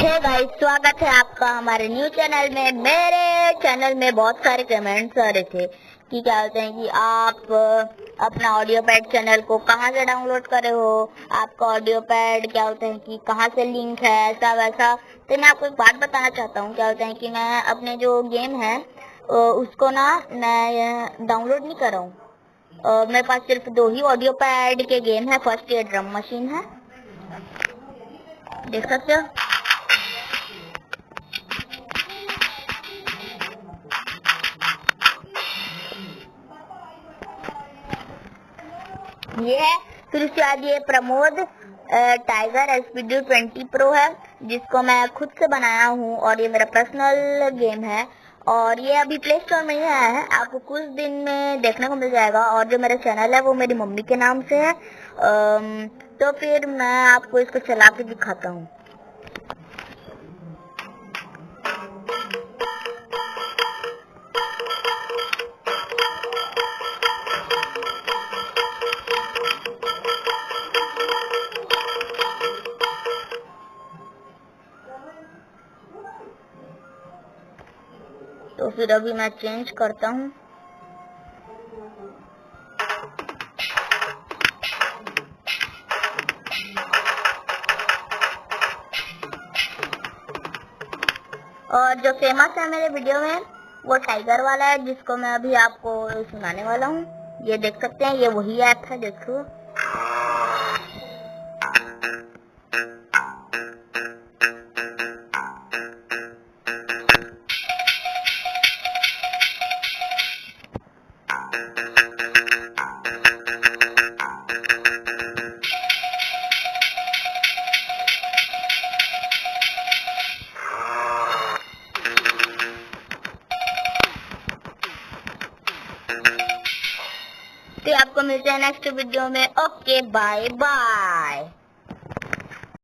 Hey guys, स्वागत है आपका हमारे न्यू चैनल में। मेरे चैनल में बहुत सारे कमेंट्स आ रहे थे कि क्या होते हैं कि आप अपना ऑडियो पैड चैनल को कहाँ से डाउनलोड करे हो, आपका ऑडियो पैड क्या होते हैं कि कहाँ से लिंक है, ऐसा वैसा। तो मैं आपको एक बात बताना चाहता हूँ। क्या होता है कि मैं अपने जो गेम है उसको ना मैं डाउनलोड नहीं कर रहा हूँ। मेरे पास सिर्फ 2 ही ऑडियो पैड के गेम है। फर्स्ट ये ड्रम मशीन है, देख सकते हो। ये है, फिर उसके बाद ये प्रमोद टाइगर एसपीडी 20 प्रो है, जिसको मैं खुद से बनाया हूँ और ये मेरा पर्सनल गेम है और ये अभी प्ले स्टोर में ही आया है। आपको कुछ दिन में देखने को मिल जाएगा। और जो मेरा चैनल है वो मेरी मम्मी के नाम से है। तो फिर मैं आपको इसको चला के दिखाता हूँ। तो फिर अभी मैं चेंज करता हूँ। और जो फेमस है मेरे वीडियो में वो टाइगर वाला है, जिसको मैं अभी आपको सुनाने वाला हूँ। ये देख सकते हैं, ये वही ऐप है, देखो। तो आपको मिलते हैं नेक्स्ट वीडियो में। Okay, bye bye.